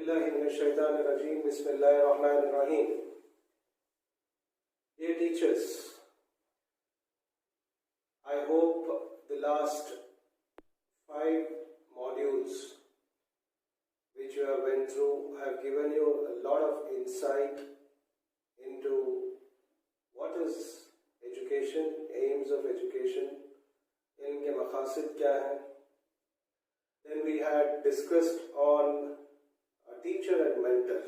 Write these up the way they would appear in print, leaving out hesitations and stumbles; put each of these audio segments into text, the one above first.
Bismillahirrahmanirrahim. Bismillahirrahmanirrahim. Dear teachers, I hope the last 5 modules which you have went through have given you a lot of insight into what is education, aims of education, इनके मकासद क्या हैं. Then we had discussed on teacher and mentor.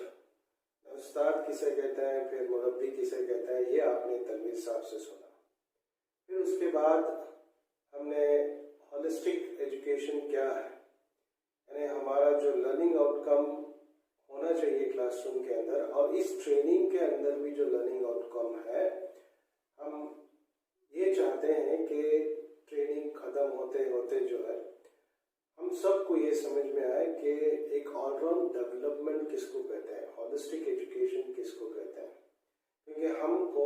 उस्ताद किसे कहते हैं, फिर मुरब्बी किसे कहते हैं, ये आपने तलमीज़ साहब से सुना. फिर उसके बाद हमने होलिस्टिक एजुकेशन क्या है, यानी हमारा जो लर्निंग आउटकम होना चाहिए क्लासरूम के अंदर, और इस ट्रेनिंग के अंदर भी जो लर्निंग आउटकम है, हम ये चाहते हैं कि ट्रेनिंग ख़त्म होते होते जो है हम सबको ये समझ में आए कि एक ऑलराउंड डेवलपमेंट किसको कहते हैं, होलिस्टिक एजुकेशन किसको कहते हैं. क्योंकि हमको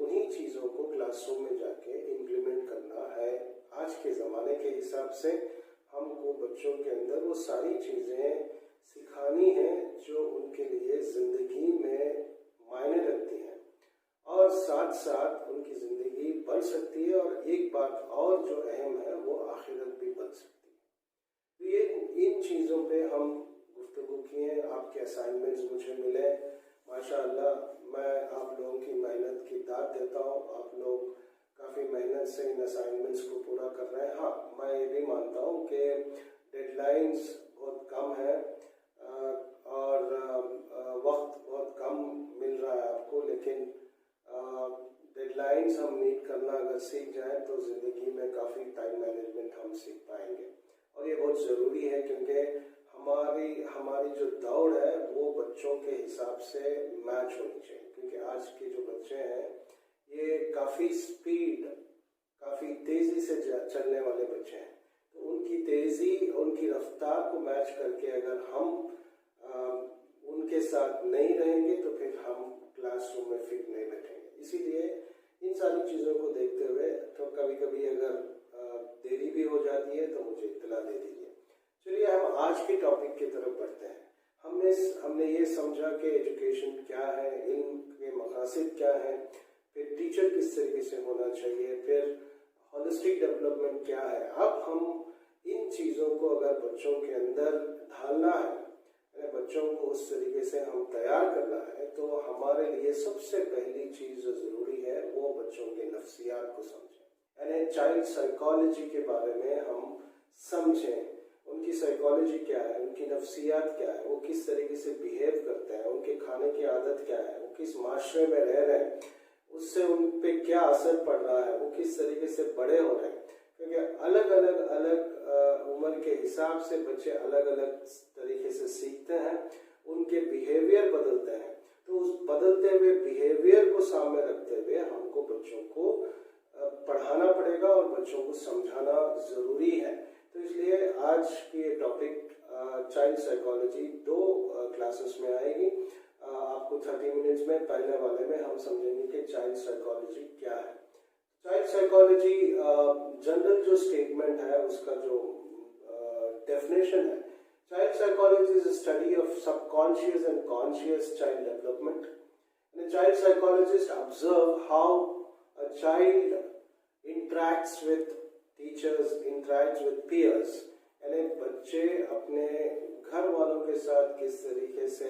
उन्हीं चीज़ों को क्लासरूम में जाके इम्प्लीमेंट करना है. आज के ज़माने के हिसाब से हमको बच्चों के अंदर वो सारी चीज़ें सिखानी हैं जो उनके लिए ज़िंदगी में मायने रखती हैं और साथ साथ उनकी ज़िंदगी बन सकती है, और एक बात और जो अहम है वो आखिरत भी बन सकती है. तो ये इन चीज़ों पे हम गुफ्तगू किए. आपके असाइनमेंट्स मुझे मिले, माशाअल्लाह. मैं आप लोगों की मेहनत की दाद देता हूँ. आप लोग काफ़ी मेहनत से इन असाइनमेंट्स को पूरा कर रहे हैं. हाँ, मैं ये भी मानता हूँ कि डेडलाइंस बहुत कम है और वक्त बहुत कम मिल रहा है आपको, लेकिन डेडलाइंस हम मीट करना अगर सीख जाएं तो ज़िंदगी में काफ़ी टाइम मैनेजमेंट हम सीख पाएंगे. और ये बहुत ज़रूरी है क्योंकि हमारी जो दौड़ है वो बच्चों के हिसाब से मैच होनी चाहिए. क्योंकि आज के जो बच्चे हैं ये काफ़ी तेज़ी से चलने वाले बच्चे हैं. तो उनकी तेज़ी, उनकी रफ्तार को मैच करके अगर हम उनके साथ नहीं रहेंगे तो फिर हम क्लासरूम में फिट नहीं बैठेंगे. इसीलिए इन सारी चीज़ों को देखते हुए तो कभी कभी अगर देरी भी हो जाती है तो मुझे इत्तला दे दीजिए. चलिए हम आज के टॉपिक की तरफ बढ़ते हैं. हमने ये समझा कि एजुकेशन क्या है, इनके मकासद क्या है, फिर टीचर किस तरीके से होना चाहिए, फिर होलिस्टिक डेवलपमेंट क्या है. अब हम इन चीज़ों को अगर बच्चों के अंदर ढालना है, बच्चों को उस तरीके से हम तैयार करना है, तो हमारे लिए सबसे पहली चीज़ जो ज़रूरी है वो बच्चों के नफ्सियात को समझें. यानी चाइल्ड साइकोलॉजी के बारे में हम समझें. उनकी साइकोलॉजी क्या है, उनकी नफ्सियात क्या है, वो किस तरीके से बिहेव करते हैं, उनके खाने की आदत क्या है, वो किस माशरे में रह रहे हैं, उससे उन पे क्या असर पड़ रहा है, वो किस तरीके से बड़े हो रहे हैं. क्योंकि अलग अलग उम्र के हिसाब से बच्चे अलग अलग तरीके से सीखते हैं, उनके बिहेवियर बदलते हैं. तो उस बदलते हुए बिहेवियर को सामने रखते हुए हमको बच्चों को पढ़ाना पड़ेगा और बच्चों को समझाना ज़रूरी है. तो इसलिए आज की ये टॉपिक चाइल्ड साइकोलॉजी 2 क्लासेस में आएगी. आपको 30 मिनट्स में पहले वाले में हम समझेंगे कि चाइल्ड साइकोलॉजी क्या है. चाइल्ड साइकोलॉजी जनरल जो स्टेटमेंट है उसका जो डेफिनेशन है, child psychology is a study of subconscious and conscious child development. Child psychologist observe how a child interacts with teachers, interacts with peers. यानी बच्चे अपने घर वालों के साथ किस तरीके से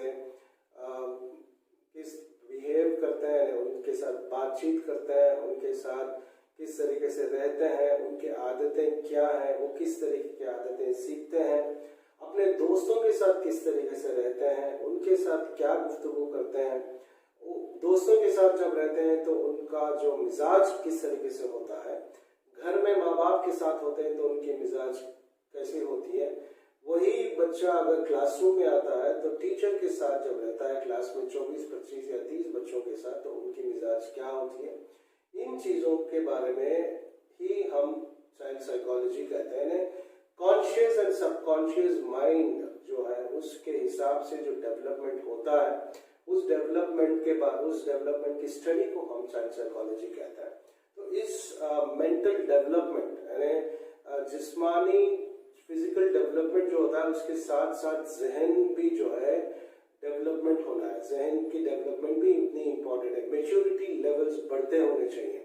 किस बिहेव करते हैं, उनके साथ बातचीत करते हैं, उनके साथ किस तरीके से रहते हैं, उनकी आदतें क्या हैं, वो किस तरीके की आदतें सीखते हैं, अपने दोस्तों के साथ किस तरीके से रहते हैं, उनके साथ क्या गुफ्तगू करते हैं, दोस्तों के साथ जब रहते हैं तो उनका जो मिजाज किस तरीके से होता है, घर में माँ बाप के साथ होते हैं तो उनकी मिजाज कैसी होती है. वही बच्चा अगर क्लासरूम में आता है तो टीचर के साथ जब रहता है क्लास में 24, 25 या 30 बच्चों के साथ, तो उनकी मिजाज क्या होती है. इन चीज़ों के बारे में ही हम चाइल्ड साइकोलॉजी कहते हैं. कॉन्शियस एंड सबकॉन्शियस माइंड जो है उसके हिसाब से जो डेवलपमेंट होता है, उस डेवलपमेंट के बाद उस डेवलपमेंट की स्टडी को हम चाइल्ड साइकोलॉजी कहते हैं. तो इस मेंटल डेवलपमेंट यानी जिस्मानी, फिजिकल डेवलपमेंट जो होता है उसके साथ साथ जहन भी जो है डेवलपमेंट होना है, जहन की डेवलपमेंट भी इतनी इंपॉर्टेंट है। मेच्योरिटी लेवल्स बढ़ते होने चाहिए।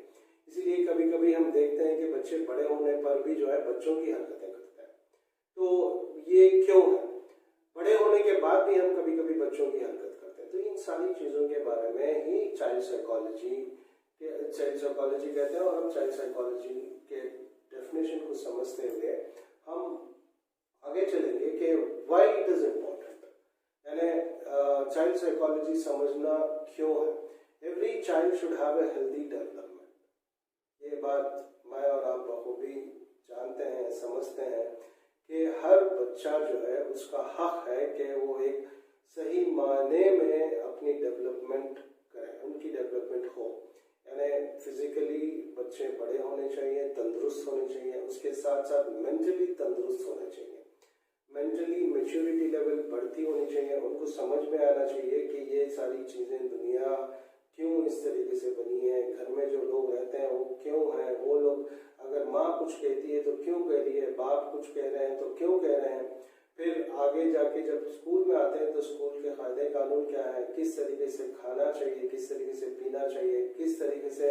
इसीलिए कभी कभी हम देखते हैं कि बच्चे बड़े होने पर भी जो है बच्चों की हरकतें करते हैं। तो ये क्यों है? बड़े होने के बाद भी हम कभी कभी बच्चों की हरकत करते हैं। तो इन सारी चीज़ों के बारे में ही चाइल्ड साइकोलॉजी कहते हैं। और हम चाइल्ड साइकोलॉजी के डेफिनेशन को समझते हुए हम आगे चलेंगे कि व्हाई इट इज इम्पोर्टेंट, यानी चाइल्ड साइकोलॉजी समझना क्यों है। Every child should have a healthy development. ये बात मैं और आप बखूबी जानते हैं, समझते हैं कि हर बच्चा जो है उसका हक है कि वो एक सही मायने में अपनी डेवलपमेंट करें, उनकी डेवलपमेंट हो। यानी फिजिकली बच्चे बड़े होने चाहिए, तंदुरुस्त होने चाहिए, उसके साथ साथ मेंटली तंदुरुस्त होने चाहिए। मेंटली मैच्योरिटी लेवल बढ़ती होनी चाहिए। उनको समझ में आना चाहिए कि ये सारी चीज़ें, दुनिया क्यों इस तरीके से बनी है, घर में जो लोग रहते हैं वो क्यों हैं, वो लोग अगर माँ कुछ कहती है तो क्यों कह रही है, बाप कुछ कह रहे हैं तो क्यों कह रहे हैं। फिर आगे जाके जब स्कूल में आते हैं तो स्कूल के कायदे कानून क्या है, किस तरीके से खाना चाहिए, किस तरीके से पीना चाहिए, किस तरीके से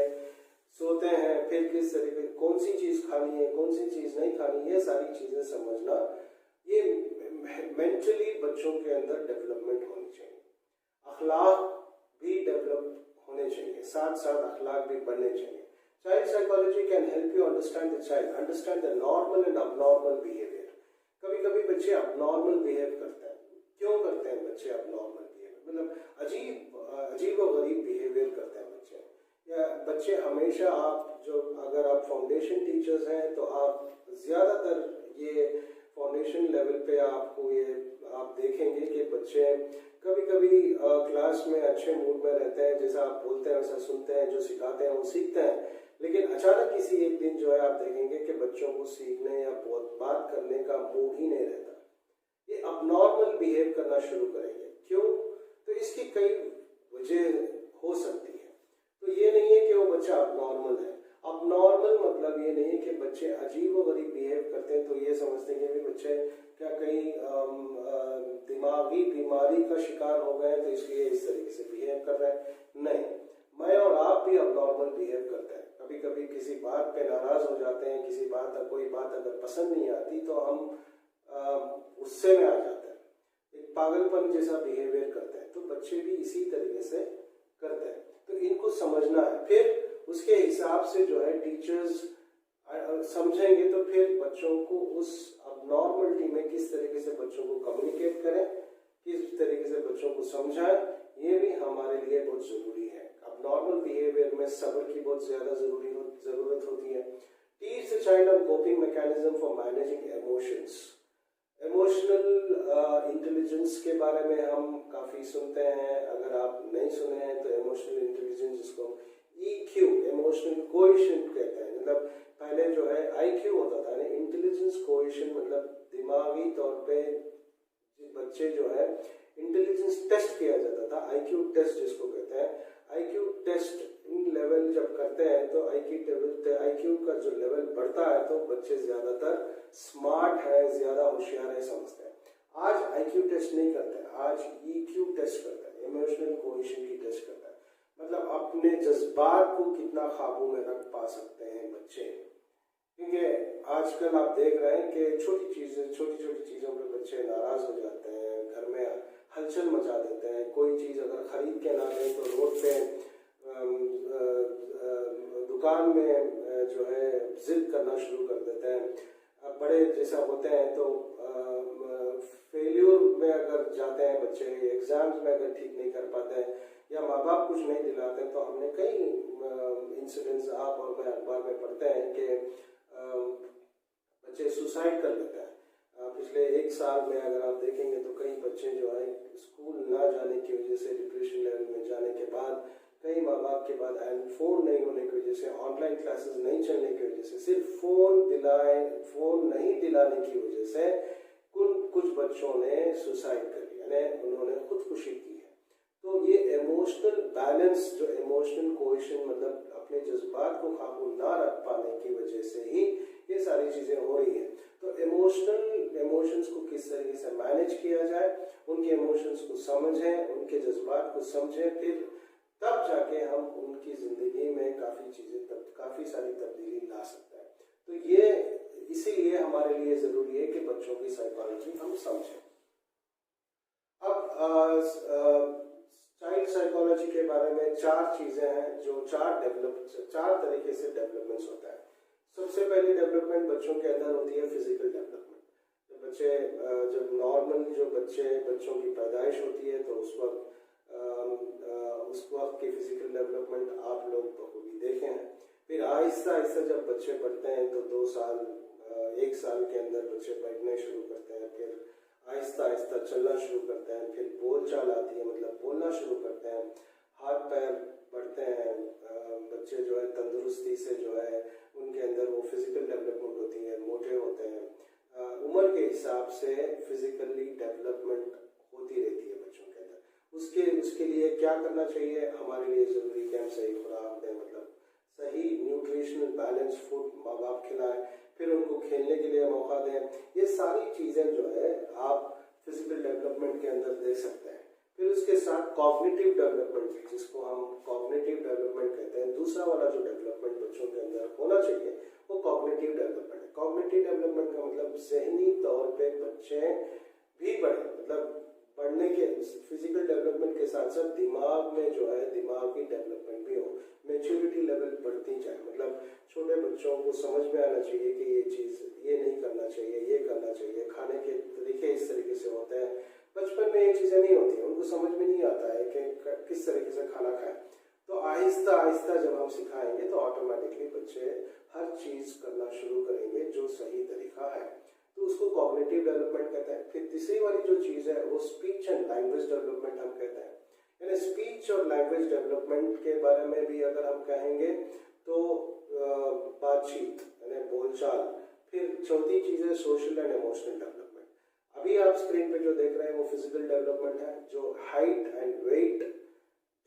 सोते हैं, फिर किस तरीके कौन सी चीज़ खानी है, कौन सी चीज़ नहीं खानी, ये सारी चीज़ें समझना, ये मेंटली बच्चों के अंदर डेवलपमेंट होनी चाहिए। अखलाक भी डेवलप होने चाहिए, साथ साथ अखलाक भी बनने चाहिए। Child psychology can help you understand the child, understand the normal and abnormal behaviour. कभी कभी बच्चे अबनॉर्मल बिहेव करते हैं। क्यों करते हैं बच्चे अबनॉर्मल बिहेवियर? मतलब अजीब व गरीब बिहेवियर करते हैं बच्चे। या बच्चे हमेशा, आप जो अगर आप फाउंडेशन टीचर्स हैं तो आप ज़्यादातर ये फाउंडेशन लेवल पे आपको ये आप देखेंगे कि बच्चे कभी कभी क्लास में अच्छे मूड में रहते हैं, जैसा आप बोलते हैं वैसा सुनते हैं, जो सिखाते हैं वो सीखते हैं। लेकिन अचानक किसी एक दिन जो है आप देखेंगे कि बच्चों को सीखने या बात करने का मूड ही नहीं रहता। ये अबनॉर्मल बिहेव करना शुरू करेंगे। क्यों? तो इसकी कई वजह हो सकती है। तो ये नहीं है कि वो बच्चा अबनॉर्मल है। अबनॉर्मल मतलब ये नहीं है कि बच्चे अजीब व गरीब बिहेव करते हैं तो ये समझते हैं कि बच्चे क्या कहीं दिमागी बीमारी का शिकार हो गए तो इसलिए इस तरीके से बिहेव कर रहे हैं। नहीं, मैं और आप भी अबनॉर्मल बिहेव करते हैं। कभी कभी किसी बात पे नाराज हो जाते हैं, किसी बात कोई बात अगर पसंद नहीं आती तो हम गुस्से में आ जाते हैं, एक पागलपन जैसा बिहेवियर करते हैं। तो बच्चे भी इसी तरीके से करते हैं। तो इनको समझना है। फिर उसके हिसाब से जो है टीचर्स समझेंगे तो फिर बच्चों को उस अबनॉर्मलिटी में किस तरीके से बच्चों को कम्युनिकेट करें, किस तरीके से बच्चों को समझाएं, ये भी हमारे लिए बहुत ज़रूरी है। अबनॉर्मल बिहेवियर में सब्र की बहुत ज़्यादा ज़रूरत होती है। Teach the child on coping mechanism for managing emotions. Emotional intelligence के बारे में हम काफ़ी सुनते हैं। अगर आप नहीं सुने हैं तो इमोशनल इंटेलिजेंस, जिसको EQ इमोशनल कोएफिशिएंट कहते हैं, मतलब पहले जो है IQ होता था ना, इंटेलिजेंस कोएफिशिएंट मतलब दिमागी तौर पे बच्चे जो है इंटेलिजेंस टेस्ट किया जाता था, IQ टेस्ट जिसको कहते हैं। IQ टेस्ट लेवल जब करते हैं तो IQ का जो लेवल बढ़ता है तो बच्चे ज्यादातर स्मार्ट है, ज्यादा होशियार है समझते हैं। आज IQ टेस्ट नहीं करते हैं, आज EQ टेस्ट करते हैं, इमोशनल कोएफिशिएंट की टेस्ट करते हैं। मतलब अपने जज्बात को कितना काबू में रख पा सकते हैं बच्चे। क्योंकि आजकल आप देख रहे हैं कि छोटी छोटी चीज़ों पे बच्चे नाराज हो जाते हैं, घर में हलचल मचा देते हैं। कोई चीज़ अगर खरीद के ना लें तो रोड पे दुकान में जो है जिद करना शुरू कर देते हैं। बड़े जैसा होते हैं तो फेल्यूर में अगर जाते हैं बच्चे, एग्जाम्स में अगर ठीक नहीं कर पाते हैं या माँ बाप कुछ नहीं दिलाते, तो हमने कई इंसिडेंट्स आप और मैं अखबार में पढ़ते हैं कि बच्चे सुसाइड कर लेते हैं। पिछले 1 साल में अगर आप देखेंगे तो कई बच्चे जो है स्कूल ना जाने की वजह से, डिप्रेशन लेवल में जाने के बाद, कई माँ बाप के बाद फोन नहीं होने की वजह से, ऑनलाइन क्लासेस नहीं चलने की वजह से, सिर्फ फोन नहीं दिलाने की वजह से कुछ बच्चों ने सुसाइड कर लिया, उन्होंने खुदकुशी की है। तो ये इमोशनल बैलेंस, जो इमोशनल कोएफिशिएंट मतलब अपने जज्बात को काबू ना रख पाने की वजह से ही ये सारी चीजें हो रही हैं। तो इमोशनल इमोशंस को किस तरीके से मैनेज किया जाए, उनके इमोशंस को समझें, उनके जज्बात को समझें, फिर तब जाके हम उनकी ज़िंदगी में काफ़ी सारी तब्दीली ला सकते हैं। तो ये इसीलिए हमारे लिए ज़रूरी है कि बच्चों की साइकोलॉजी हम समझें। अब चाइल्ड साइकोलॉजी के बारे में 4 चीज़ें हैं जो 4 तरीके से डेवलपमेंट्स होता है। सबसे पहली डेवलपमेंट बच्चों के अंदर होती है फिजिकल डेवलपमेंट। जब नॉर्मल बच्चों की पैदाइश होती है तो उस वक्त की फिजिकल डेवलपमेंट आप लोग बखूबी देखे हैं। फिर आहिस्ता आहिस्ता जब बच्चे बढ़ते हैं तो 2 साल 1 साल के अंदर बच्चे बैठने शुरू करते हैं, फिर आहिस्ता आहिस्ता चलना शुरू करते हैं, फिर बोल चाल आती है, मतलब बोलना शुरू करते हैं, हाथ पैर बढ़ते हैं, बच्चे जो है तंदुरुस्ती से जो है उनके अंदर वो फिजिकल डेवलपमेंट होती है, मोटे होते हैं। उम्र के हिसाब से फिजिकली डेवलपमेंट होती रहती है बच्चों के अंदर। उसके लिए क्या करना चाहिए? हमारे लिए ज़रूरी कि हम सही खुराक दें, मतलब सही न्यूट्रिशनल बैलेंस फूड माँ बाप खिलाएं, फिर उनको खेलने के लिए मौका दें। ये सारी चीज़ें जो है आप फिजिकल डेवलपमेंट के अंदर दे सकते हैं। फिर उसके साथ कॉग्निटिव डेवलपमेंट, जिसको हम कॉग्निटिव डेवलपमेंट कहते हैं, दूसरा वाला जो डेवलपमेंट बच्चों के अंदर होना चाहिए वो कॉग्निटिव डेवलपमेंट है। कॉग्निटिव डेवलपमेंट का मतलब जहनी तौर पे बच्चे भी बढ़े, मतलब पढ़ने के फिजिकल डेवलपमेंट के साथ साथ दिमाग में जो है दिमागी डेवलपमेंट भी हो, मेच्योरिटी लेवल बढ़ती जाए। मतलब छोटे बच्चों को समझ में आना चाहिए कि ये चीज़ ये नहीं करना चाहिए, ये करना चाहिए, खाने के तरीके इस तरीके से होते हैं। बचपन में ये चीज़ें नहीं होती, उनको समझ में नहीं आता है कि किस तरीके से खाना खाएं। तो आहिस्ता आहिस्ता जब हम सिखाएंगे तो ऑटोमेटिकली बच्चे हर चीज़ करना शुरू करेंगे जो सही तरीका है, तो उसको कॉग्निटिव डेवलपमेंट कहते हैं। फिर तीसरी वाली जो चीज़ है वो स्पीच एंड लैंग्वेज डेवलपमेंट हम कहते हैं। यानी स्पीच और लैंग्वेज डेवलपमेंट के बारे में भी अगर हम कहेंगे तो बातचीत यानी बोलचाल। फिर चौथी चीज़ है सोशल एंड इमोशनल डेवलपमेंट। अभी आप स्क्रीन पे जो देख रहे हैं वो फिजिकल डेवलपमेंट है, जो हाइट एंड वेट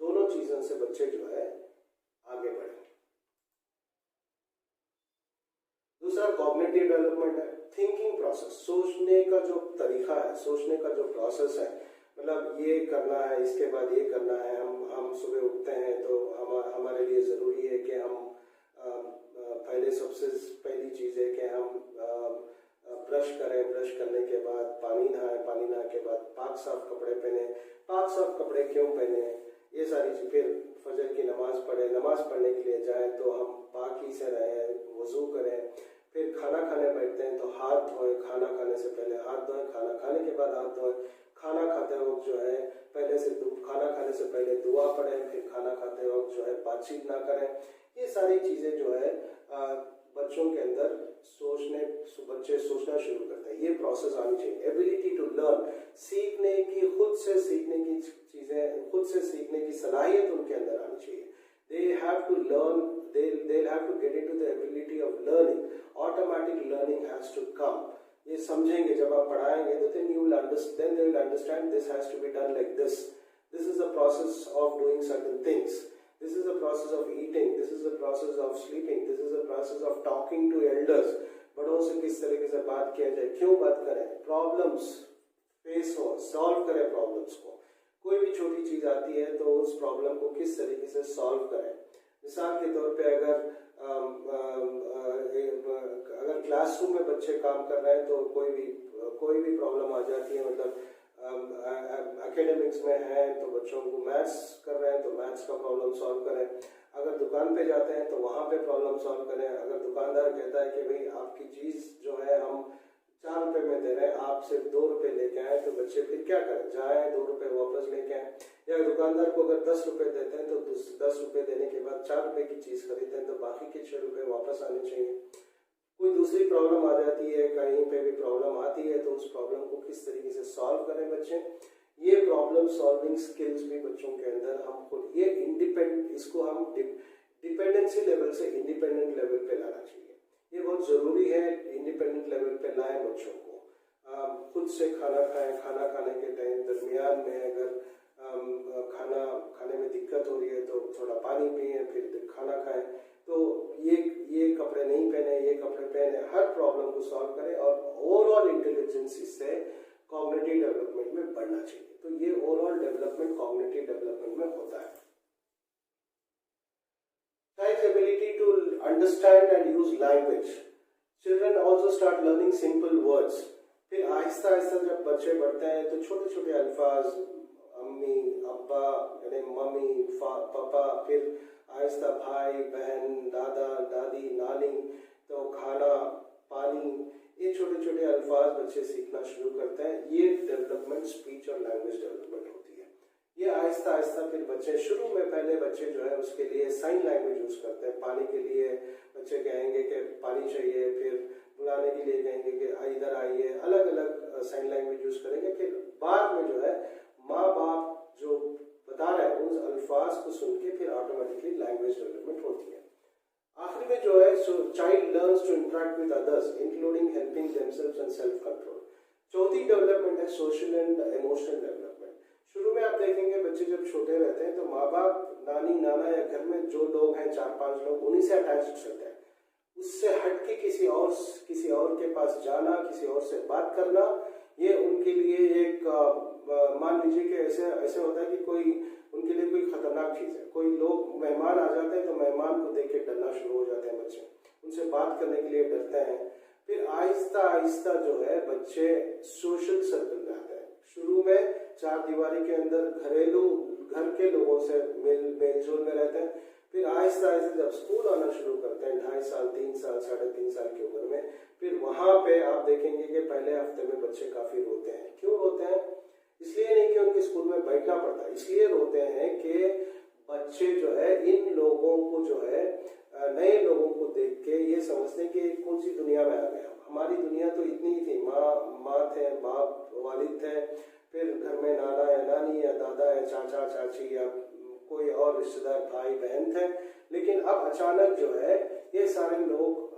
दोनों चीज़ों से बच्चे जो है आगे बढ़े। दूसरा कॉग्निटिव डेवलपमेंट है, थिंकिंग प्रोसेस, सोचने का जो तरीका है, सोचने का जो प्रोसेस है, मतलब ये करना है, इसके बाद ये करना है। हम सुबह उठते हैं तो हमारे लिए ज़रूरी है कि हम सबसे पहली चीज़ है कि हम ब्रश करें, ब्रश करने के बाद पानी नहाएं, पानी नहाने के बाद पाक साफ कपड़े पहने। पाक साफ कपड़े क्यों पहने, ये सारी चीज़। फिर फजर की नमाज़ पढ़ें, नमाज़ पढ़ने के लिए जाएं तो हम पाकी से रहें, वज़ू करें। फिर खाना खाने बैठते हैं तो हाथ धोएं, खाना खाने से पहले हाथ धोएं, खाना खाने के बाद हाथ धोएं। खाना खाते वक्त जो है खाना खाने से पहले दुआ पढ़ें, फिर खाना खाते वक्त जो है बातचीत ना करें। ये सारी चीज़ें जो है बच्चों के अंदर बच्चे सोचना शुरू करते हैं, ये प्रोसेस आनी चाहिए। एबिलिटी टू लर्न, सीखने की, खुद से सीखने की चीज़ें, खुद से सीखने की सलाहियत उनके अंदर आनी चाहिए। They have to learn, they'll have to get into the ability of learning. Automatic learning has to come. ये समझेंगे जब आप पढ़ाएंगे तो then they will understand this has to be done like this. This is the process of doing certain things. This is the process of eating. This is the process of sleeping. This is the process of talking to elders. बड़ों से किस तरीके से बात किया जाए, क्यों बात करें, प्रॉब्लम्स फेस हो, सॉल्व करें प्रॉब्लम्स को। कोई भी छोटी चीज़ आती है तो उस प्रॉब्लम को किस तरीके से सॉल्व करें। मिसाल के तौर पे अगर क्लासरूम में बच्चे काम कर रहे हैं तो कोई भी प्रॉब्लम आ जाती है, मतलब एकेडमिक्स में है तो बच्चों को मैथ्स कर रहे हैं तो मैथ्स का प्रॉब्लम सॉल्व करें। अगर दुकान पे जाते हैं तो वहाँ पे प्रॉब्लम सॉल्व करें। अगर दुकानदार कहता है कि भाई आपकी चीज़ जो है हम 4 रुपये में दे रहे हैं, आप सिर्फ 2 रुपये लेके आए, तो बच्चे फिर क्या करें, जाए 2 रुपये वापस लेके आए। या दुकानदार को अगर 10 रुपये देते हैं तो 10 रुपये देने के बाद 4 रुपये की चीज़ खरीदते हैं तो बाकी के 6 रुपये वापस आने चाहिए। कोई दूसरी प्रॉब्लम आ जाती है, कहीं पे भी प्रॉब्लम आती है तो उस प्रॉब्लम को किस तरीके से सॉल्व करें बच्चे। ये प्रॉब्लम सॉल्विंग स्किल्स भी बच्चों के अंदर हम खुद ये इसको हम डिपेंडेंसी लेवल से इंडिपेंडेंट लेवल पे लाना चाहिए। ये बहुत ज़रूरी है, इंडिपेंडेंट लेवल पे लाएं बच्चों को। खुद से खाना खाएं, खाना खाने के टाइम दरमियान में अगर खाना खाने में दिक्कत हो रही है तो थोड़ा पानी पिए, फिर खाना खाएं। तो ये कपड़े नहीं पहने, ये कपड़े पहने, हर प्रॉब्लम को सॉल्व करें और ओवरऑल इंटेलिजेंस इंटेलिजेंस, इससे कॉग्निटिव डेवलपमेंट में बढ़ना चाहिए। तो ये ओवरऑल डेवलपमेंट कॉग्निटिव डेवलपमेंट में होता है। Child's ability to understand and use language. Children also start learning simple words. फिर आहिस्ता आहिस्ता जब बच्चे बढ़ते हैं तो छोटे छोटे अल्फाज, अम्मी, अब्बा यानी मम्मी, पापा, फिर आहिस्ता भाई बहन, दादा दादी, नानी, तो खाना, पानी, ये छोटे छोटे अल्फाज बच्चे सीखना शुरू करते हैं। ये डेवलपमेंट स्पीच और लैंग्वेज डेवलपमेंट होती है। ये आहिस्ता आहिस्ता फिर बच्चे शुरू में पहले बच्चे जो है उसके लिए साइन लैंग्वेज यूज करते हैं। पानी के लिए बच्चे कहेंगे कि पानी चाहिए, फिर बुलाने के लिए कहेंगे कि इधर आइए, अलग अलग साइन लैंग्वेज यूज करेंगे। फिर बाद में जो है माँ बाप जो बता रहे हैं उस अल्फाज को सुन के फिर ऑटोमेटिकली लैंग्वेज डेवलपमेंट होती है। आखिर में जो है child learns to interact with others including helping themselves and self control. चौथी डेवलपमेंट है सोशल एंड इमोशनल डेवलपमेंट। शुरू में आप देखेंगे बच्चे जब छोटे रहते हैं तो माँ बाप, नानी, नाना या घर में जो लोग हैं 4-5 लोग, उन्हीं से अटैच रहते हैं। उससे हट के किसी और के पास जाना, किसी और से बात करना, ये उनके लिए एक मान लीजिए कि ऐसे होता है कि कोई उनके लिए कोई खतरनाक चीज है। कोई लोग मेहमान आ जाते हैं तो मेहमान को देख के डरना शुरू हो जाते हैं बच्चे, उनसे बात करने के लिए डरते हैं। फिर आहिस्ता आहिस्ता जो है बच्चे सोशल सर्कल में आते हैं। शुरू में 4 दीवारी के अंदर घर के लोगों से मेल जोल में रहते हैं। फिर आहिस्ता आहिस्ता जब स्कूल आना शुरू करते हैं 2.5 साल, 3 साल, 3.5 साल की उम्र में, फिर वहां पे आप देखेंगे कि पहले हफ्ते में बच्चे काफी रोते हैं। क्यों रोते हैं? इसलिए नहीं कि उनके स्कूल में बैठना पड़ता है, इसलिए रोते हैं कि बच्चे जो है इन लोगों को जो है नए लोगों को देख के ये समझते हैं कि कौन सी दुनिया में आ गए। हमारी दुनिया तो इतनी ही थी, माँ थे, बाप, वालिद थे, फिर घर में नाना या नानी या दादा या चाचा चाची या कोई और रिश्तेदार भाई बहन थे। लेकिन अब अचानक जो है ये सारे लोग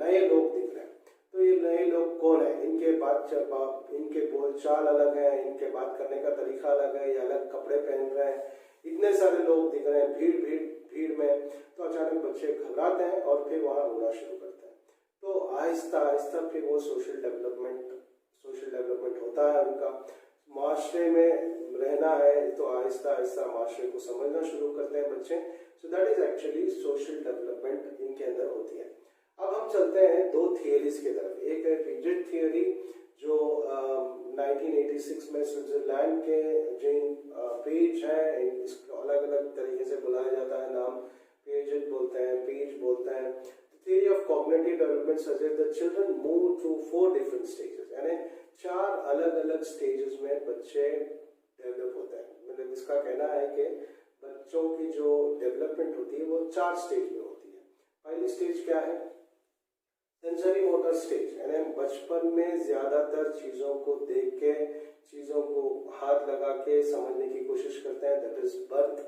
नए लोग दिख रहे हैं। तो ये नए लोग कौन है? इनके बोलचाल अलग है, इनके बात करने का तरीका अलग है, या अलग कपड़े पहन रहे हैं, इतने सारे लोग दिख रहे हैं भीड़ में। तो अचानक बच्चे घबराते हैं और फिर वहां रोना शुरू करते हैं। तो आहिस्ता आहिस्ता फिर वो सोशल डेवलपमेंट होता है उनका। माशरे में रहना है तो आहिस्ता आहिस्ता माशरे को समझना शुरू करते हैं बच्चे। So that is actually social development इनके अंदर होती है। अब हम चलते हैं 2 थियरीज की तरफ। एक है पिजेट थियरी जो 1986 में स्विट्जरलैंड के जिन पेज है, इसको अलग अलग तरीके से बुलाया जाता है नाम, पेजेट बोलते हैं, पेज बोलते हैं। Theory of cognitive development suggest that children move through 4 different stages, यानी 4 अलग अलग स्टेजेस में बच्चे डेवलप होते हैं। मतलब इसका कहना है कि बच्चों की जो डेवलपमेंट होती है वो 4 स्टेज में होती है। पहली स्टेज क्या है? सेंसरी मोटर स्टेज, यानी बचपन में ज्यादातर चीजों को देख के, चीजों को हाथ लगा के समझने की कोशिश करते हैं। दैट इज बर्थ,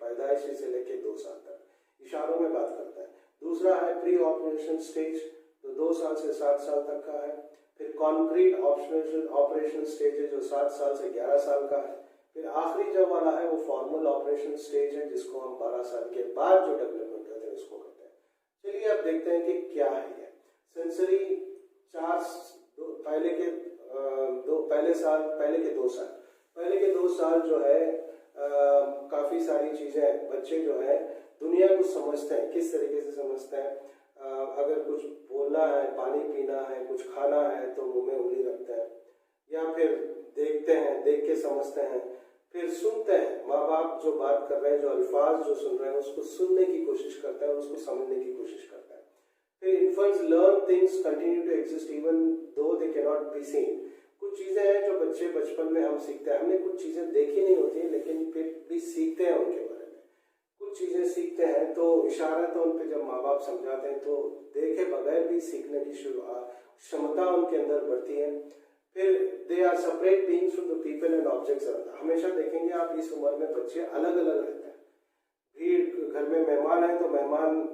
पैदाइश से लेके 2 साल तक इशारों में बात करता है। दूसरा है प्री ऑपरेशन स्टेज, जो 2 साल से 7 साल तक का है। फिर कॉन्क्रीट ऑपरेशन स्टेज है जो 7 साल से 11 साल का है। फिर आखिरी जो वाला है वो फॉर्मल ऑपरेशन स्टेज है, जिसको हम 12 साल के बाद जो डेवलपमेंट करते हैं उसको करते हैं। चलिए अब देखते हैं कि क्या है ये सेंसरी। पहले के 2 साल जो है काफी सारी चीजें बच्चे जो है दुनिया को समझते हैं। किस तरीके से समझते हैं? अगर कुछ बोलना है, पानी पीना है, कुछ खाना है तो मुंह में उंगली रखते हैं, या फिर देखते हैं, देख के समझते हैं। फिर सुनते हैं, माँ बाप जो बात कर रहे हैं, जो अल्फाज जो सुन रहे हैं उसको सुनने की कोशिश करते हैं, उसको समझने की कोशिश करते हैं। फिर infants learn things continue to exist even though they cannot be seen। कुछ चीजें हैं जो बच्चे बचपन में हम सीखते हैं। हमने कुछ चीजें देखी नहीं होती है लेकिन फिर भी सीखते हैं उनके बारे में। कुछ चीजें सीखते हैं तो इशारा तो उन पे जब माँ बाप समझाते हैं तो देखे बगैर भी सीखने की क्षमता उनके अंदर बढ़ती है। फिर they are separate beings from the people and objects around. हमेशा देखेंगे आप इस उम्र में बच्चे अलग अलग रहते हैं। भीड़, घर में मेहमान है तो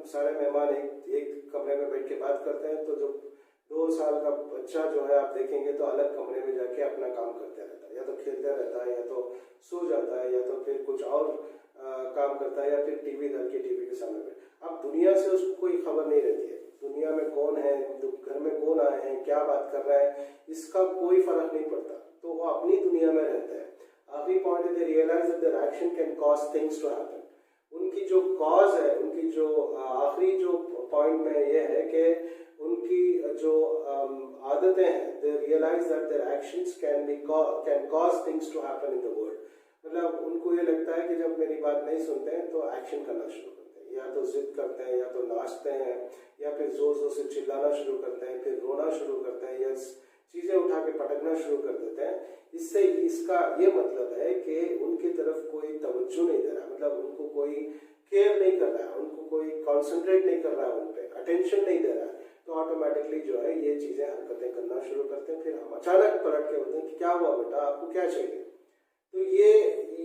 सारे मेहमान एक कमरे में बैठ के बात करते हैं। तो जो 2 साल का बच्चा जो है आप देखेंगे तो अलग कमरे में जाके अपना काम करते रहता है, या तो खेलता रहता है, या तो सो जाता है, या तो फिर कुछ और काम करता है, या फिर टीवी के सामने बैठ। अब दुनिया से उसको कोई खबर नहीं रहती है, दुनिया में कौन है, घर में कौन आए हैं, क्या बात कर रहा है, इसका कोई फर्क नहीं पड़ता, तो वो अपनी दुनिया में रहता है। आखिरी पॉइंट है, they realise that their action can cause things to happen. उनकी जो कॉज है, उनकी जो आखिरी जो पॉइंट में ये है कि उनकी जो आदतें हैं, they realise that their actions can cause things to happen in the world. मतलब उनको ये लगता है कि जब मेरी बात नहीं सुनते हैं तो एक्शन करना शुरू करते हैं, या तो जिद करते हैं, या तो नाचते हैं, या फिर जोर जोर से चिल्लाना शुरू करते हैं, फिर रोना शुरू करते हैं, या चीजें उठा के पटकना शुरू कर देते हैं। इससे इसका ये मतलब है कि उनकी तरफ कोई तवज्जो नहीं दे रहा, मतलब उनको कोई केयर नहीं कर रहा है, उनको कोई कॉन्सेंट्रेट नहीं कर रहा है, उन पर अटेंशन नहीं दे रहा है, तो ऑटोमेटिकली जो है ये चीजें हरकतें करना शुरू करते हैं। फिर हम अचानक पलट के बोलते हैं कि क्या हुआ बेटा, आपको क्या चाहिए। तो ये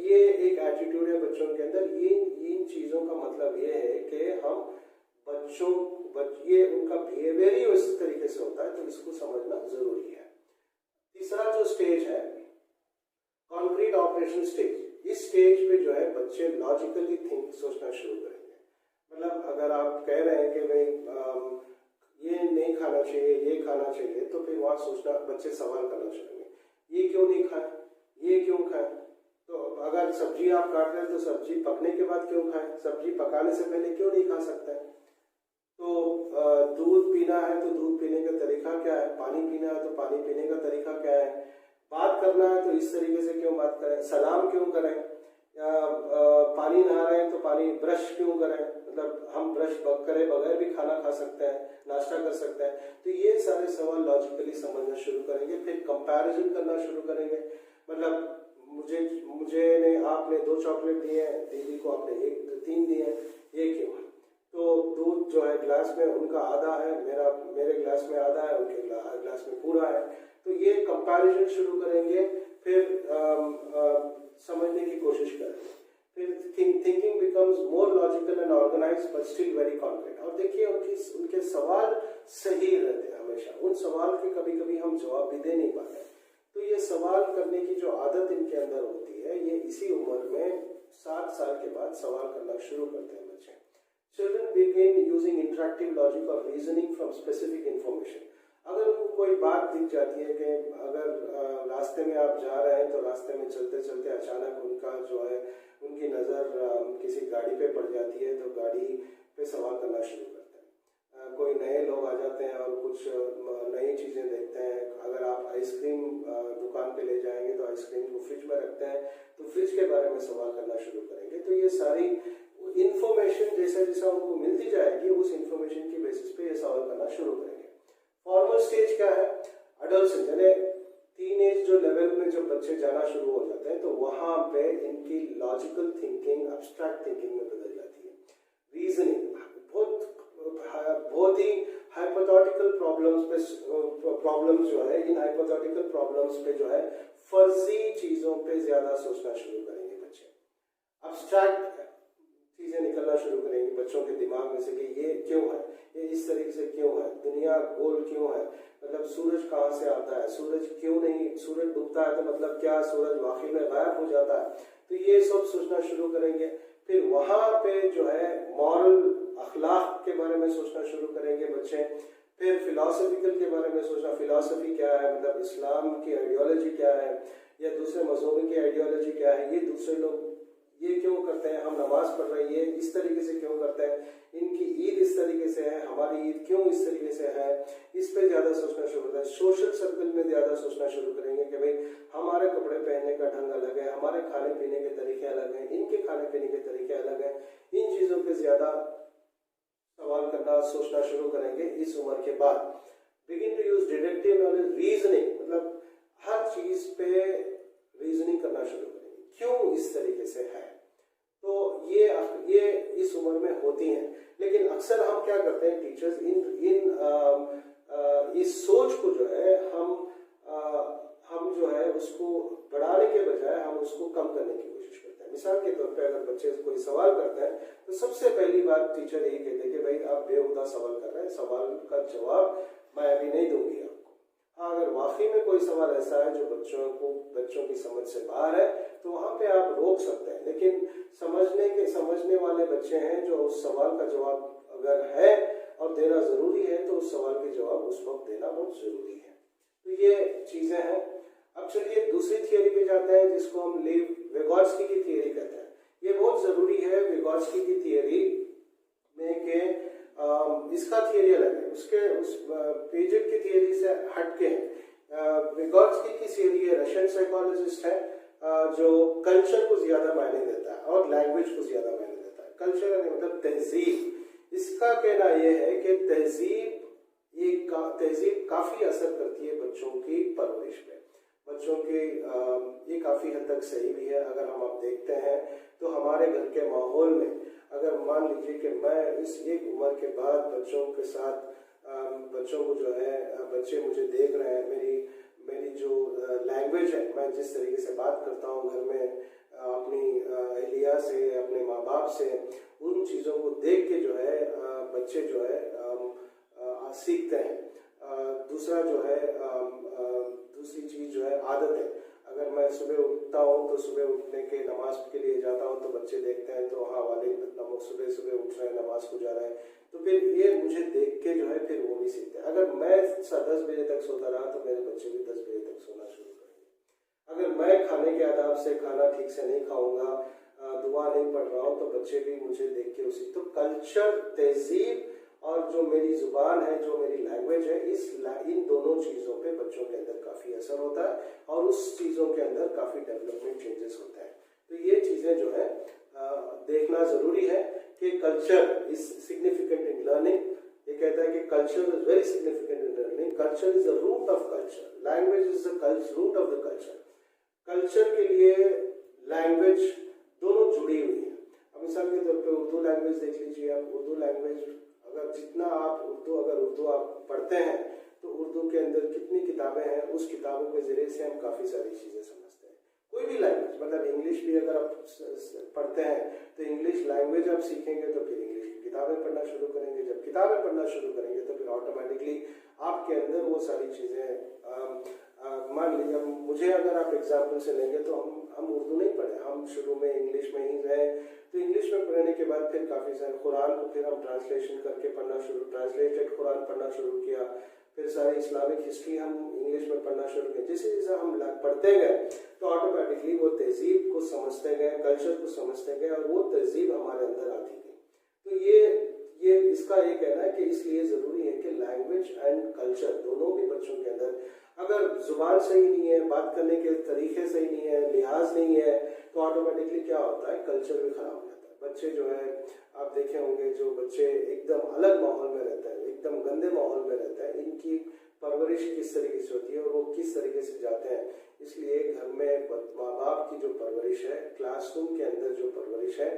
एक एटीट्यूड है बच्चों के अंदर। इन चीजों का मतलब ये है कि हम ये उनका बिहेवियर ही उस तरीके से होता है, तो इसको समझना जरूरी है। तीसरा जो स्टेज है, कॉन्क्रीट ऑपरेशन स्टेज। इस स्टेज पे जो है बच्चे लॉजिकली सोचना शुरू करेंगे। मतलब अगर आप कह रहे हैं कि भाई ये नहीं खाना चाहिए, ये खाना चाहिए, तो फिर वहां सोचना, बच्चे सवाल करना शुरू करेंगे, ये क्यों नहीं खाए, ये क्यों खाएं। तो अगर सब्जी आप काट रहे हैं तो सब्जी पकने के बाद क्यों खाएं, सब्जी पकाने से पहले क्यों नहीं खा सकते हैं। तो दूध पीना है तो दूध पीने का तरीका क्या है, पानी पीना है तो पानी पीने का तरीका क्या है, बात करना है तो इस तरीके से क्यों बात करें, सलाम क्यों करें, या पानी नहा रहे हैं तो पानी ब्रश क्यों करें, मतलब हम ब्रश करे बगैर भी खाना खा सकते हैं, नाश्ता कर सकते हैं। तो ये सारे सवाल लॉजिकली समझना शुरू करेंगे। फिर कंपैरिजन करना शुरू करेंगे, मतलब मुझे ने आपने 2 चॉकलेट दिए हैं, दीदी को आपने 3 दिए हैं, ये क्यों है। तो दूध जो है ग्लास में उनका आधा है, मेरे ग्लास में आधा है, उनके ग्लास में पूरा है। तो ये कंपैरिजन शुरू करेंगे। फिर समझने की कोशिश करेंगे। फिर thinking becomes more logical and organised but still very concrete. और देखिए उनके सवाल सही रहते हैं हमेशा, उन सवाल के कभी कभी हम जवाब भी दे नहीं पाते। तो ये सवाल करने की जो आदत इनके अंदर होती है, ये इसी उम्र में 7 साल के बाद सवाल करना शुरू करते हैं बच्चे। Children begin using interactive logic or reasoning from specific information. अगर उनको कोई बात दिख जाती है कि अगर रास्ते में आप जा रहे हैं तो रास्ते में चलते चलते अचानक उनका जो है उनकी नज़र किसी गाड़ी पे पड़ जाती है, तो गाड़ी पे सवाल करना शुरू करते हैं। कोई नए लोग आ जाते हैं और कुछ नई चीज़ें देखते हैं। अगर आप आइसक्रीम दुकान पे ले जाएंगे तो आइसक्रीम को फ्रिज में रखते हैं, तो फ्रिज के बारे में सवाल करना शुरू करेंगे। तो ये सारी इंफॉर्मेशन जैसा जैसा उनको मिलती जाएगी, उस इंफॉर्मेशन की बेसिस पे ये सवाल करना शुरू करेंगे। फॉर्मल स्टेज क्या है, अडल्ट यानी टीनेज जो लेवल में जब बच्चे जाना शुरू हो जाते हैं, तो वहां पे इनकी लॉजिकल थिंकिंग एब्स्ट्रैक्ट थिंकिंग में बदल जाती है। रीजनिंग बहुत ही हाइपोथेटिकल प्रॉब्लम्स जो है, इन हाइपोथेटिकल प्रॉब्लम्स पे जो है फर्जी चीजों पे ज्यादा सोचना शुरू करेंगे बच्चे। एब्स्ट्रैक्ट चीजें निकलना शुरू करेंगी बच्चों के दिमाग में से कि ये क्यों है, ये इस तरीके से क्यों है, दुनिया गोल क्यों है, मतलब सूरज कहाँ से आता है, सूरज क्यों नहीं, सूरज डूबता है तो मतलब क्या सूरज वाकई में गायब हो जाता है। तो ये सब सोचना शुरू करेंगे। फिर वहां पे जो है मॉरल अखलाक के बारे में सोचना शुरू करेंगे बच्चे। फिर फिलोसफिकल के बारे में सोचना, फिलोसफी क्या है, मतलब इस्लाम की आइडियोलॉजी क्या है या दूसरे मजहबों की आइडियोलॉजी क्या है, ये दूसरे लोग ये क्यों करते हैं, हम नमाज पढ़ रहे हैं ये इस तरीके से क्यों करते हैं, इनकी ईद इस तरीके से है, हमारी ईद क्यों इस तरीके से है, इस पे ज्यादा सोचना शुरू करते हैं। सोशल सर्कल में ज्यादा सोचना शुरू करेंगे कि भाई हमारे कपड़े पहनने का ढंग अलग है, हमारे खाने पीने के तरीके अलग हैं, इनके खाने पीने के तरीके अलग हैं। इन चीजों पे ज्यादा सवाल करना सोचना शुरू करेंगे इस उम्र के बाद। Begin to use deductive knowledge, reasoning, मतलब हर चीज पे रीजनिंग करना शुरू करेंगे, क्यों इस तरीके से है। तो ये इस उम्र में होती हैं। लेकिन अक्सर हम क्या करते हैं टीचर्स, इस सोच को जो है हम जो है उसको बढ़ाने के बजाय हम उसको कम करने की कोशिश करते हैं। मिसाल के तौर पे अगर बच्चे कोई सवाल करते हैं तो सबसे पहली बात टीचर यही कहते हैं कि भाई आप बेहुदा सवाल कर रहे हैं, सवाल का जवाब मैं अभी नहीं दूंगी आपको। हाँ, अगर वाकई में कोई सवाल ऐसा है जो बच्चों की समझ से बाहर है तो वहां पे आप रोक सकते हैं। लेकिन समझने वाले बच्चे हैं जो उस सवाल का जवाब अगर है और देना जरूरी है तो उस सवाल के जवाब उस वक्त देना बहुत जरूरी है। तो ये चीजें हैं। अब चलिए दूसरी थियरी पे जाते हैं जिसको हम लीव विगोत्स्की की थियरी कहते हैं। ये बहुत जरूरी है विगोत्स्की की थियरी में के इसका थियरी अलग है, उसके उस पियाजेट की थियरी से हटके है। विगोत्स्की की थियरी है, रशियन साइकोलॉजिस्ट है जो कल्चर को ज्यादा मायने देता है और लैंग्वेज को ज्यादा मायने देता है। कल्चर मतलब तहजीब। इसका कहना यह है कि तहजीब काफी असर करती है बच्चों की परवरिश में। बच्चों की ये काफी हद तक सही भी है। अगर हम आप देखते हैं तो हमारे घर के माहौल में अगर मान लीजिए कि मैं इस एक उम्र के बाद बच्चों के साथ बच्चों को जो है बच्चे मुझे देख रहे हैं, मेरी जो लैंग्वेज है, मैं जिस तरीके से बात करता हूँ घर में अपनी अहलिया से, अपने माँ बाप से, उन चीज़ों को देख के जो है बच्चे जो है सीखते हैं। दूसरा जो है दूसरी चीज़ जो है आदत है। अगर मैं सुबह उठता हूँ तो सुबह उठने के नमाज के लिए जाता हूँ तो बच्चे देखते हैं तो हाँ वाले सुबह सुबह उठ रहे हैं, नमाज को जा रहे हैं, तो फिर ये मुझे देख के जो है फिर वो भी सीखते हैं। अगर मैं 10 बजे तक सोता रहा तो मेरे बच्चे भी 10 बजे तक सोना शुरू करेंगे। अगर मैं खाने के आदाब से खाना ठीक से नहीं खाऊंगा, दुआ नहीं पढ़ रहा हूँ, तो बच्चे भी मुझे देख के उसी। तो कल्चर, तहजीब और जो मेरी जुबान है, जो मेरी लैंग्वेज है, इन दोनों चीज़ों पे बच्चों के अंदर काफ़ी असर होता है और उस चीज़ों के अंदर काफ़ी डेवलपमेंट चेंजेस होते हैं। तो ये चीज़ें जो है देखना ज़रूरी है कि culture is significant in learning. ये कहता है कि culture is very significant in learning. Culture is the root of culture, language is the root of the culture. Culture के लिए लैंग्वेज दोनों जुड़ी हुई है। अब मिसाल के तौर पे उर्दू लैंग्वेज देख लीजिए आप। उर्दू लैंग्वेज अगर जितना आप उर्दू आप पढ़ते हैं तो उर्दू के अंदर कितनी किताबें हैं, उस किताबों के जरिए से हम काफ़ी सारी चीज़ें समझते हैं। कोई भी लैंग्वेज, मतलब इंग्लिश भी अगर आप पढ़ते हैं तो इंग्लिश लैंग्वेज आप सीखेंगे तो फिर इंग्लिश की किताबें पढ़ना शुरू करेंगे। जब किताबें पढ़ना शुरू करेंगे तो फिर ऑटोमेटिकली आपके अंदर वो सारी चीज़ें मान लीजिए मुझे अगर आप एग्जाम्पल से लेंगे तो हम उर्दू नहीं पढ़े, हम शुरू में इंग्लिश में ही रहे। तो इंग्लिश में पढ़ने के बाद फिर काफ़ी सारे कुरान को फिर हम ट्रांसलेशन करके पढ़ना ट्रांसलेटेड कुरान पढ़ना शुरू किया। फिर सारी इस्लामिक हिस्ट्री हम इंग्लिश में पढ़ना शुरू किया। जैसे जैसे हम पढ़ते गए तो ऑटोमेटिकली वो तहजीब को समझते गए, कल्चर को समझते गए और वो तहजीब हमारे अंदर आती गई। तो ये इसका ये कहना है कि इसलिए ज़रूरी है कि लैंग्वेज एंड कल्चर दोनों भी बच्चों के अंदर, अगर जुबान सही नहीं है, बात करने के तरीके सही नहीं है, लिहाज नहीं है, तो ऑटोमेटिकली क्या होता है, कल्चर भी खराब हो जाता है। बच्चे जो है आप देखे होंगे, जो बच्चे एकदम अलग माहौल में रहते हैं, एकदम गंदे माहौल में रहते हैं, इनकी परवरिश किस तरीके से होती है और वो किस तरीके से जाते हैं। इसलिए घर में माँ बाप की जो परवरिश है, क्लासरूम के अंदर जो परवरिश है,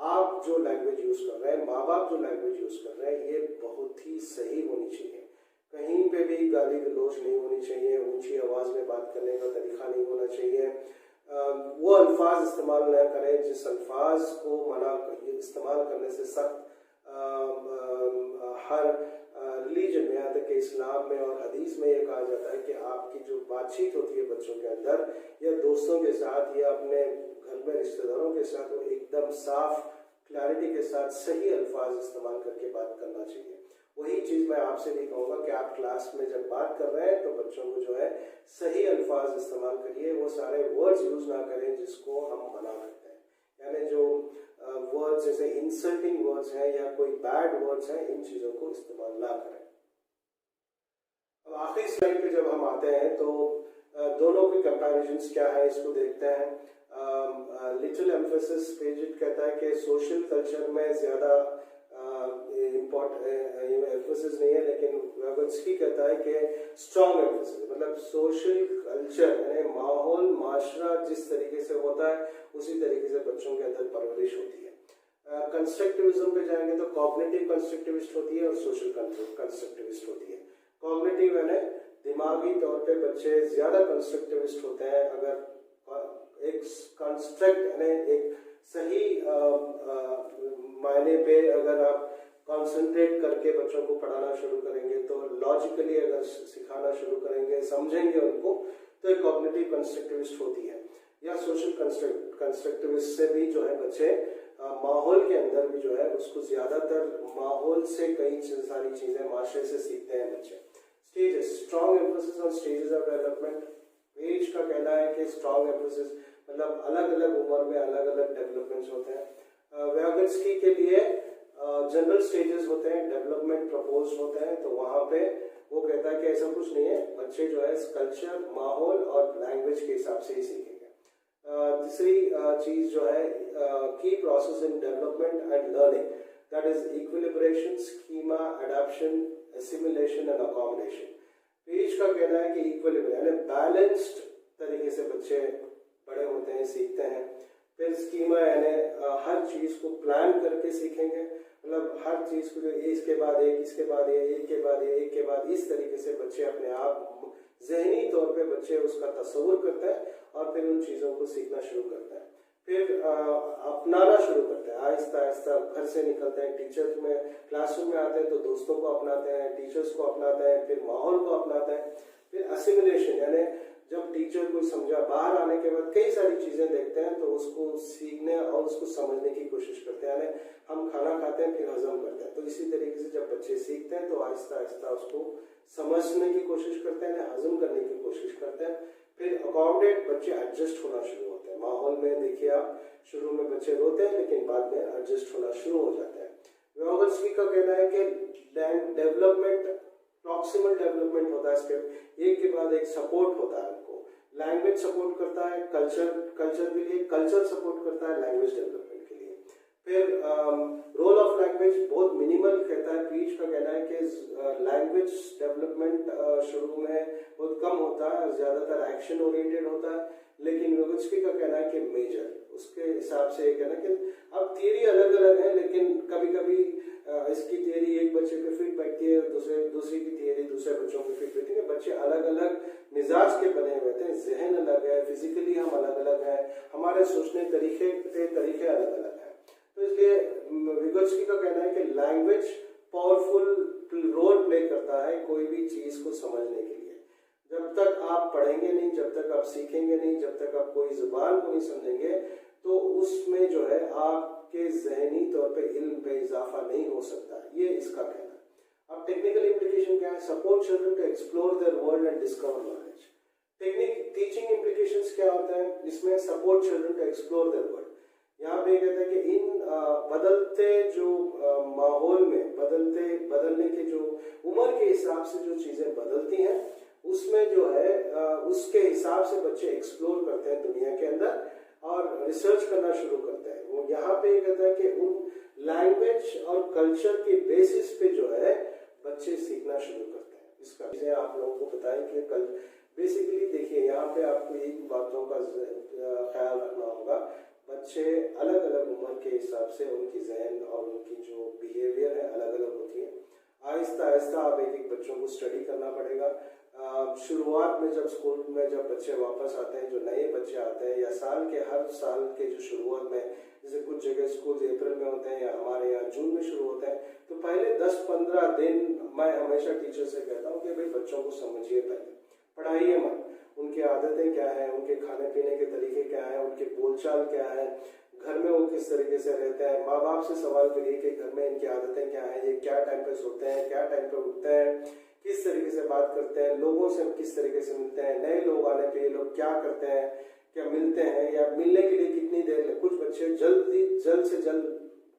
आप जो लैंग्वेज यूज़ कर रहे हैं, माँ बाप जो लैंग्वेज यूज़ कर रहे हैं, ये बहुत ही सही होनी चाहिए। कहीं पे भी गाली गलौज नहीं होनी चाहिए, ऊंची आवाज़ में बात करने का तरीका नहीं होना चाहिए। वो अल्फाज इस्तेमाल न करें जिस अल्फाज को मना इस्तेमाल करने से सख्त हर रिलीजन में, यहाँ तक कि इस्लाम में और हदीस में ये कहा जाता है कि आपकी जो बातचीत होती है बच्चों के अंदर या दोस्तों के साथ या अपने घर में रिश्तेदारों के साथ, वो एकदम साफ क्लैरिटी के साथ सही अल्फाज इस्तेमाल करके बात करना चाहिए। वही चीज़ मैं आपसे भी कहूँगा कि आप क्लास में जब बात कर रहे हैं तो बच्चों को जो है सही अल्फाज इस्तेमाल करिए। वो सारे वर्ड्स यूज़ ना करें जिसको हम मना करते हैं, यानी जो वर्ड्स जैसे इंसल्टिंग वर्ड्स हैं या कोई बैड वर्ड्स हैं, इन चीज़ों को इस्तेमाल ना करें। अब आखिरी स्लाइड पे जब हम आते हैं तो दोनों के कंपैरिजन्स क्या है इसको देखते हैं। लिटिल एम्फेसिस पियाजेट कहता है कि सोशल कल्चर में ज़्यादा एम्फेसिस नहीं है, लेकिन विगोत्स्की कहता है कि स्ट्रॉन्ग एम्फेसिस, मतलब सोशल कल्चर यानी माहौल माशरा जिस तरीके से होता है उसी तरीके से बच्चों के अंदर परवरिश होती है। कंस्ट्रक्टिविज्म पे जाएंगे तो कॉग्निटिव कंस्ट्रक्टिविस्ट होती है और सोशल कंस्ट्रक्टिविस्ट होती है। कॉग्निटिव यानी दिमागी तौर पे बच्चे ज़्यादा कंस्ट्रक्टिविस्ट होते हैं। अगर एक कंस्ट्रक्ट यानी एक सही मायने पे अगर आप कंसंट्रेट करके बच्चों को पढ़ाना शुरू करेंगे, तो लॉजिकली अगर सिखाना शुरू करेंगे, समझेंगे उनको, तो एक कॉग्निटिव कंस्ट्रक्टिविस्ट होती है। या सोशल कंस्ट्रक्टिविस्ट से भी जो है बच्चे माहौल के अंदर भी जो है उसको ज़्यादातर माहौल से कई सारी चीज़ें माशरे से सीखते सीखते हैं बच्चे। Stages, strong emphasis on stages of development. Page का कहना है कि स्ट्रॉन्ग एम्फोसिस मतलब अलग अलग उम्र में अलग अलग डेवलपमेंट्स होते हैं। व्यागोत्स्की के लिए जनरल स्टेजेस होते हैं, डेवलपमेंट प्रपोज होते हैं, तो वहां पे वो कहता है कि ऐसा कुछ नहीं है, बच्चे जो है कल्चर, माहौल और लैंग्वेज के हिसाब से ही सीखेंगे। तीसरी चीज जो है की process in development and learning, that is equilibration, schema, adoption, assimilation and accommodation. Page का कहना है कि इक्विलिब्रेशन यानी बैलेंस्ड तरीके से बच्चे बड़े होते हैं, सीखते हैं। फिर स्कीमा यानी हर चीज को प्लान करके सीखेंगे, मतलब हर चीज को इसके बाद एक, इसके बाद ये, एक के बाद ये, एक के बाद इस तरीके से बच्चे अपने आप जहनी तौर पे बच्चे उसका तस्वुर करते हैं और फिर उन चीजों को सीखना शुरू करते हैं। फिर अपनाना शुरू करते हैं, आहिस्ता आहिस्ता घर से निकलते हैं, टीचर में क्लासरूम में आते हैं तो दोस्तों को अपनाते हैं, टीचर्स को अपनाते हैं, फिर माहौल को अपनाते हैं। फिर असिमिलेशन यानी जब टीचर को समझा, बाहर आने के बाद कई सारी चीजें देखते हैं तो उसको सीखने और उसको समझने की कोशिश करते हैं। यानी हम खाना खाते हैं फिर हजम करते हैं, तो इसी तरीके से जब बच्चे सीखते हैं तो आहिस्ता आहिस्ता उसको समझने की कोशिश करते हैं, हजम करने की कोशिश करते हैं। फिर अकोमोडेट, बच्चे एडजस्ट होना शुरू होते हैं माहौल में। देखिए आप, शुरू में बच्चे रोते हैं लेकिन बाद में एडजस्ट होना शुरू हो जाते हैं। व्यागोत्स्की का कहना है कि डेवलपमेंट प्रॉक्सिमल डेवलपमेंट होता है, स्टेप एक के बाद एक सपोर्ट होता है उनको। लैंग्वेज सपोर्ट करता है कल्चर के लिए, कल्चर सपोर्ट करता है लैंग्वेज डेवलपमेंट के लिए। फिर रोल ऑफ लैंग्वेज बहुत मिनिमल कहता है। पीच का कहना है कि लैंग्वेज डेवलपमेंट शुरू में बहुत कम होता है, ज्यादातर एक्शन ओरिएंटेड होता है, लेकिन व्यागोत्स्की का कहना है कि मेजर, उसके हिसाब से कहना है कि अब थियरी अलग अलग है, लेकिन कभी कभी इसकी थियरी एक बच्चे पे फिट बैठती है, दूसरी की थियरी दूसरे बच्चों पे फिट बैठती है। बच्चे अलग अलग मिजाज के बने हुए थे, जहन अलग है, फिजिकली हम अलग अलग हैं, हमारे सोचने तरीके अलग अलग हैं। तो इसलिए व्यागोत्स्की का कहना है कि लैंग्वेज पावरफुल रोल प्ले करता है कोई भी चीज को समझने के लिए। जब तक आप पढ़ेंगे नहीं, जब तक आप सीखेंगे नहीं, जब तक आप कोई जुबान को नहीं समझेंगे, तो उसमें जो है आपके जहनी तौर पे इल्म पे इजाफा नहीं हो सकता। ये इसका कहना है। अब टेक्निकल इम्प्लीकेशन क्या है? Support children to explore their world and discover knowledge. Teaching implications क्या होता है इसमें? Support children to explore their world. यहाँ पे कहता है कि इन बदलते जो माहौल में बदलने के जो उम्र के हिसाब से जो चीजें बदलती हैं, उसमें जो है उसके हिसाब से बच्चे एक्सप्लोर करते हैं दुनिया के अंदर और रिसर्च करना शुरू करते हैं। वो यहाँ पे कहता है कि उन लैंग्वेज और कल्चर के बेसिस पे जो है बच्चे सीखना शुरू करते हैं। इसका चीजें आप लोगों को बताएं कि कल बेसिकली देखिए यहाँ पे आपको एक बातों का ख्याल रखना होगा, बच्चे अलग अलग उम्र के हिसाब से उनकी जहन और उनकी जो बिहेवियर है अलग अलग होती है। आहिस्ता आहिस्ता आप एक एक बच्चों को स्टडी करना पड़ेगा। शुरुआत में जब स्कूल में जब बच्चे वापस आते हैं, जो नए बच्चे आते हैं, या हर साल के जो शुरुआत में, जैसे कुछ जगह स्कूल अप्रैल में होते हैं या हमारे यहाँ जून में शुरू होते हैं, तो पहले 10-15 दिन मैं हमेशा टीचर से कहता हूँ कि भाई बच्चों को समझिए, पहले पढ़ाइए मत, उनकी आदतें क्या है, उनके खाने पीने के तरीके क्या है, उनके बोलचाल क्या है, घर में वो किस तरीके से रहते हैं। माँ बाप से सवाल करिए कि घर में इनकी आदतें क्या हैं, ये क्या टाइम पे सोते हैं, क्या टाइम पे उठते हैं, किस तरीके से बात करते हैं, लोगों से किस तरीके से मिलते हैं, नए लोग आने पे ये लोग क्या करते हैं, क्या मिलते हैं या मिलने के लिए कितनी देर ले। कुछ बच्चे जल्द से जल्द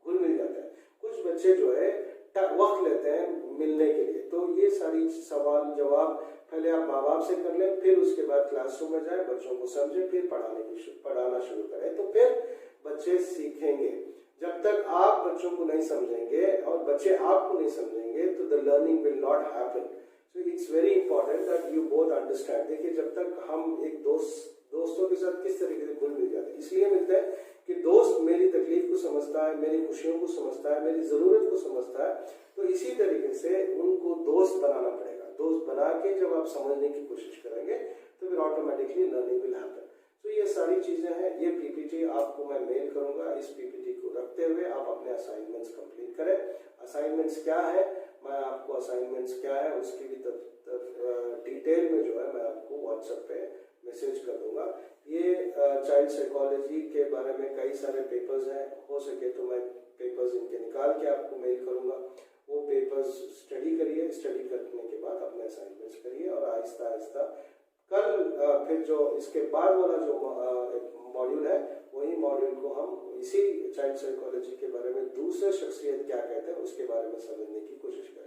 घुल मिल जाते हैं, कुछ बच्चे जो है वक्त लेते हैं मिलने के लिए। तो ये सारी सवाल जवाब पहले आप माँ बाप से कर लें, फिर उसके बाद क्लासरूम में जाए, बच्चों को समझे, फिर पढ़ाना शुरू करें, तो फिर बच्चे सीखेंगे। जब तक आप बच्चों को नहीं समझेंगे और बच्चे आपको नहीं समझेंगे तो the learning will not happen. So it's very important that you both understand. देखिए, जब तक हम एक दोस्तों के साथ किस तरीके से घुल मिल जाते हैं, इसलिए मिलते हैं कि दोस्त मेरी तकलीफ को समझता है, मेरी खुशियों को समझता है, मेरी जरूरत को समझता है। तो इसी तरीके से उनको दोस्त बनाना पड़ेगा। दोस्त बना के जब आप समझने की कोशिश करेंगे तो फिर ऑटोमेटिकली लर्निंग विल हैपन। तो ये सारी चीजें हैं। ये पीपीटी आपको मैं मेल करूंगा। इस पीपीटी को रखते हुए आप अपने असाइनमेंट्स कंप्लीट करें। असाइनमेंट्स क्या है, मैं आपको असाइनमेंट्स क्या है उसकी भी डिटेल में जो है मैं आपको व्हाट्सएप पे मैसेज कर दूंगा। ये चाइल्ड साइकोलॉजी के बारे में कई सारे पेपर्स हैं, हो सके तो मैं पेपर्स इनके निकाल के आपको मेल करूंगा। वो पेपर्स स्टडी करिए, स्टडी करने के बाद अपने असाइनमेंट्स करिए और आहिस्ता आहिस्ता कल फिर जो इसके बाद वाला जो मॉड्यूल है वही मॉड्यूल को हम इसी चाइल्ड साइकोलॉजी के बारे में दूसरे शख्सियत क्या कहते हैं उसके बारे में समझने की कोशिश करेंगे।